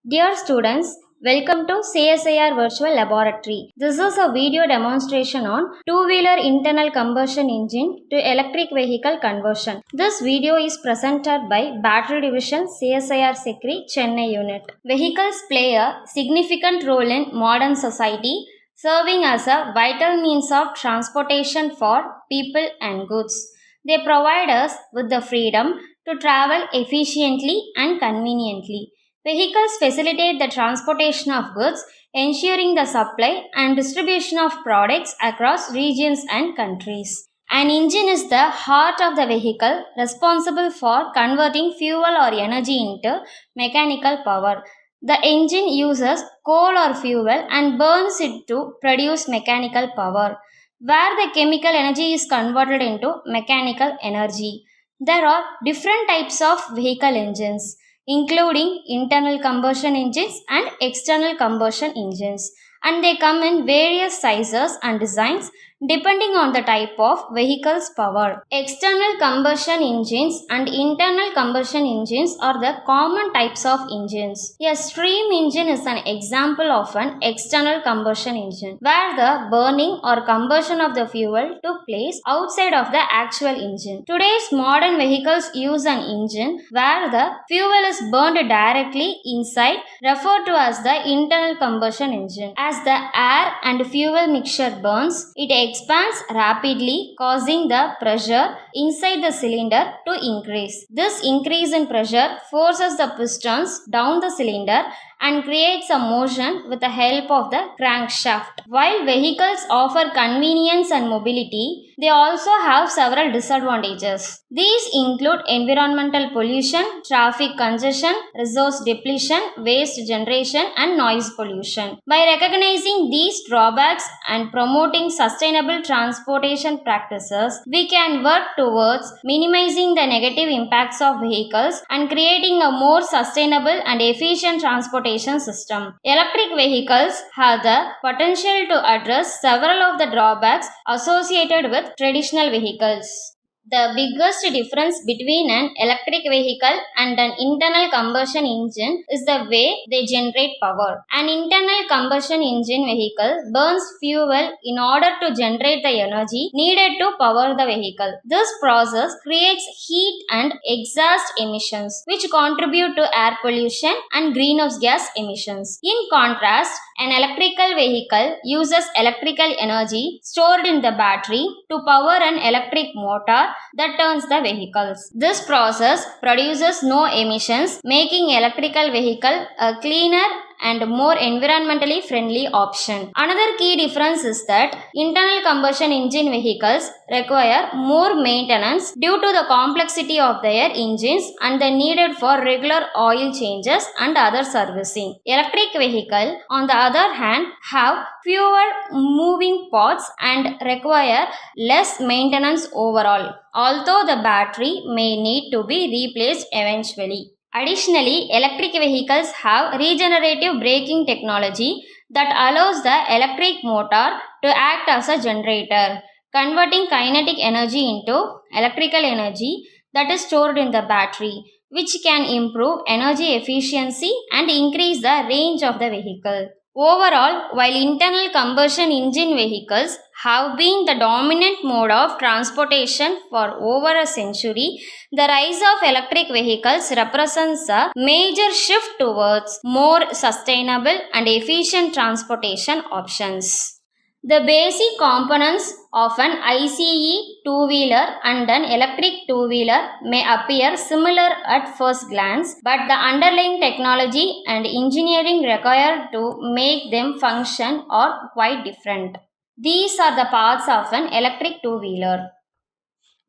Dear students, welcome to CSIR Virtual Laboratory. This is a video demonstration on two-wheeler internal combustion engine to electric vehicle conversion. This video is presented by Battery Division CSIR Secretary Chennai Unit. Vehicles play a significant role in modern society, serving as a vital means of transportation for people and goods. They provide us with the freedom to travel efficiently and conveniently. Vehicles facilitate the transportation of goods, ensuring the supply and distribution of products across regions and countries. An engine is the heart of the vehicle, responsible for converting fuel or energy into mechanical power. The engine uses coal or fuel and burns it to produce mechanical power, where the chemical energy is converted into mechanical energy. There are different types of vehicle engines, including internal combustion engines and external combustion engines, and they come in various sizes and designs depending on the type of vehicle's power. External combustion engines and internal combustion engines are the common types of engines. A steam engine is an example of an external combustion engine, where the burning or combustion of the fuel took place outside of the actual engine. Today's modern vehicles use an engine where the fuel is burned directly inside, referred to as the internal combustion engine. As the air and fuel mixture burns, it expands rapidly, causing the pressure inside the cylinder to increase. This increase in pressure forces the pistons down the cylinder and creates a motion with the help of the crankshaft. While vehicles offer convenience and mobility, they also have several disadvantages. These include environmental pollution, traffic congestion, resource depletion, waste generation, and noise pollution. By recognizing these drawbacks and promoting sustainable transportation practices, we can work towards minimizing the negative impacts of vehicles and creating a more sustainable and efficient transportation system. Electric vehicles have the potential to address several of the drawbacks associated with traditional vehicles. The biggest difference between an electric vehicle and an internal combustion engine is the way they generate power. An internal combustion engine vehicle burns fuel in order to generate the energy needed to power the vehicle. This process creates heat and exhaust emissions, which contribute to air pollution and greenhouse gas emissions. In contrast, an electrical vehicle uses electrical energy stored in the battery to power an electric motor that turns the vehicles. This process produces no emissions, making electrical vehicle a cleaner and more environmentally friendly option. Another key difference is that internal combustion engine vehicles require more maintenance due to the complexity of their engines and the needed for regular oil changes and other servicing. Electric vehicle, on the other hand, have fewer moving parts and require less maintenance overall, although the battery may need to be replaced eventually. Additionally, electric vehicles have regenerative braking technology that allows the electric motor to act as a generator, converting kinetic energy into electrical energy that is stored in the battery, which can improve energy efficiency and increase the range of the vehicle. Overall, while internal combustion engine vehicles have been the dominant mode of transportation for over a century, the rise of electric vehicles represents a major shift towards more sustainable and efficient transportation options. The basic components of an ICE two-wheeler and an electric two-wheeler may appear similar at first glance, but the underlying technology and engineering required to make them function are quite different. These are the parts of an electric two-wheeler.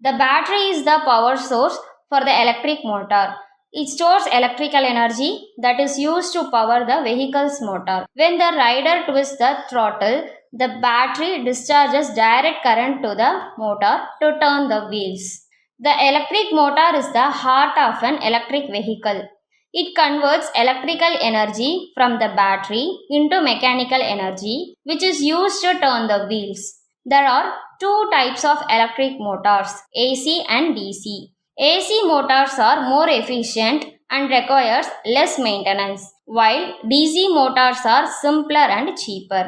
The battery is the power source for the electric motor. It stores electrical energy that is used to power the vehicle's motor. When the rider twists the throttle, the battery discharges direct current to the motor to turn the wheels. The electric motor is the heart of an electric vehicle. It converts electrical energy from the battery into mechanical energy, which is used to turn the wheels. There are two types of electric motors, AC and DC. AC motors are more efficient and requires less maintenance, while DC motors are simpler and cheaper.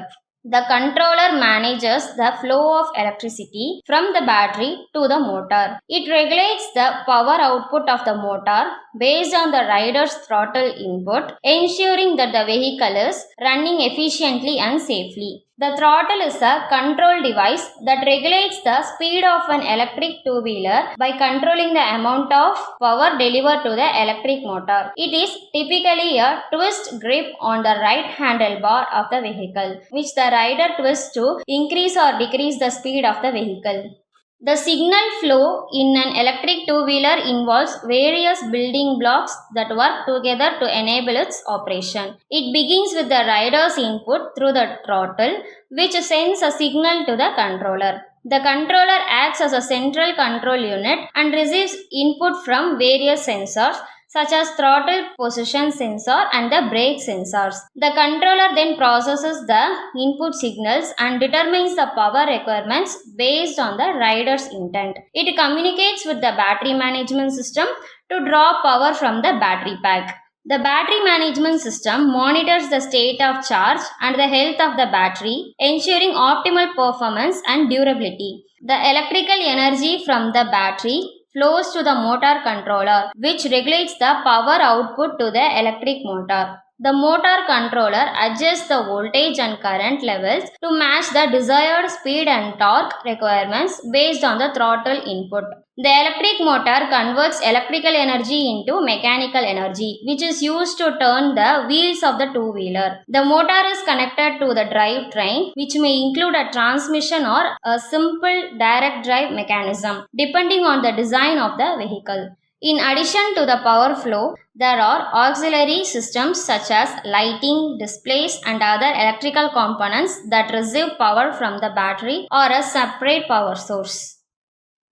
The controller manages the flow of electricity from the battery to the motor. It regulates the power output of the motor based on the rider's throttle input, ensuring that the vehicle is running efficiently and safely. The throttle is a control device that regulates the speed of an electric two-wheeler by controlling the amount of power delivered to the electric motor. It is typically a twist grip on the right handlebar of the vehicle, which the rider twists to increase or decrease the speed of the vehicle. The signal flow in an electric two-wheeler involves various building blocks that work together to enable its operation. It begins with the rider's input through the throttle, which sends a signal to the controller. The controller acts as a central control unit and receives input from various sensors such as throttle position sensor and the brake sensors. The controller then processes the input signals and determines the power requirements based on the rider's intent. It communicates with the battery management system to draw power from the battery pack. The battery management system monitors the state of charge and the health of the battery, ensuring optimal performance and durability. The electrical energy from the battery flows to the motor controller, which regulates the power output to the electric motor. The motor controller adjusts the voltage and current levels to match the desired speed and torque requirements based on the throttle input. The electric motor converts electrical energy into mechanical energy, which is used to turn the wheels of the two-wheeler. The motor is connected to the drivetrain, which may include a transmission or a simple direct drive mechanism, depending on the design of the vehicle. In addition to the power flow, there are auxiliary systems such as lighting, displays, and other electrical components that receive power from the battery or a separate power source.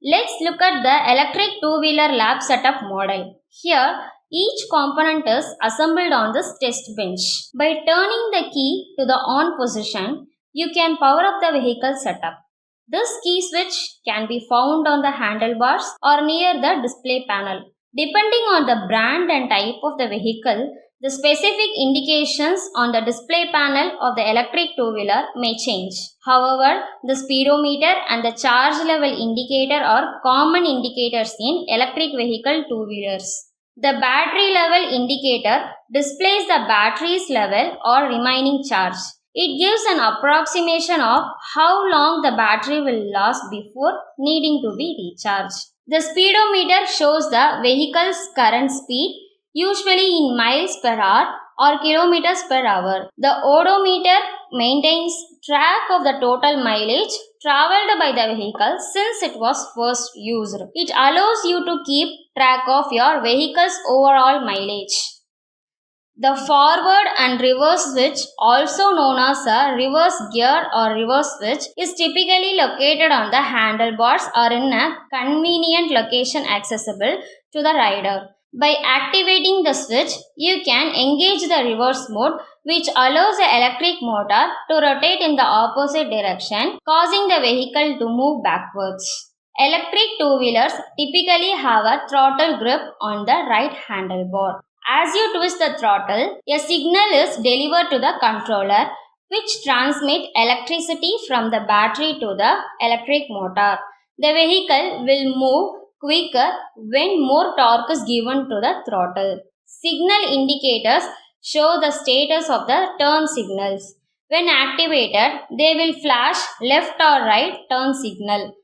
Let's look at the electric two-wheeler lab setup model. Here, each component is assembled on this test bench. By turning the key to the on position, you can power up the vehicle setup. This key switch can be found on the handlebars or near the display panel. Depending on the brand and type of the vehicle, the specific indications on the display panel of the electric two-wheeler may change. However, the speedometer and the charge level indicator are common indicators in electric vehicle two-wheelers. The battery level indicator displays the battery's level or remaining charge. It gives an approximation of how long the battery will last before needing to be recharged. The speedometer shows the vehicle's current speed, usually in miles per hour or kilometers per hour. The odometer maintains track of the total mileage traveled by the vehicle since it was first used. It allows you to keep track of your vehicle's overall mileage. The forward and reverse switch, also known as a reverse gear or reverse switch, is typically located on the handlebars or in a convenient location accessible to the rider. By activating the switch, you can engage the reverse mode, which allows the electric motor to rotate in the opposite direction, causing the vehicle to move backwards. Electric two-wheelers typically have a throttle grip on the right handlebar. As you twist the throttle, a signal is delivered to the controller, which transmits electricity from the battery to the electric motor. The vehicle will move quicker when more torque is given to the throttle. Signal indicators show the status of the turn signals. When activated, they will flash left or right turn signal.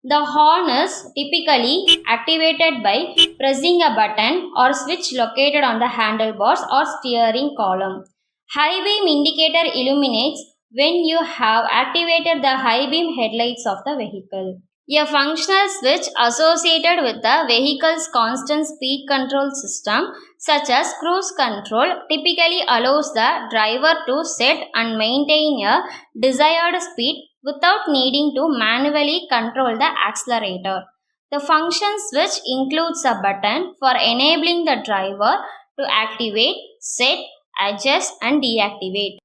The horn is typically activated by pressing a button or switch located on the handlebars or steering column. High beam indicator illuminates when you have activated the high beam headlights of the vehicle. A functional switch associated with the vehicle's constant speed control system, such as cruise control, typically allows the driver to set and maintain a desired speed without needing to manually control the accelerator. The function switch includes a button for enabling the driver to activate, set, adjust, and deactivate.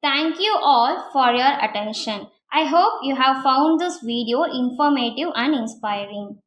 Thank you all for your attention. I hope you have found this video informative and inspiring.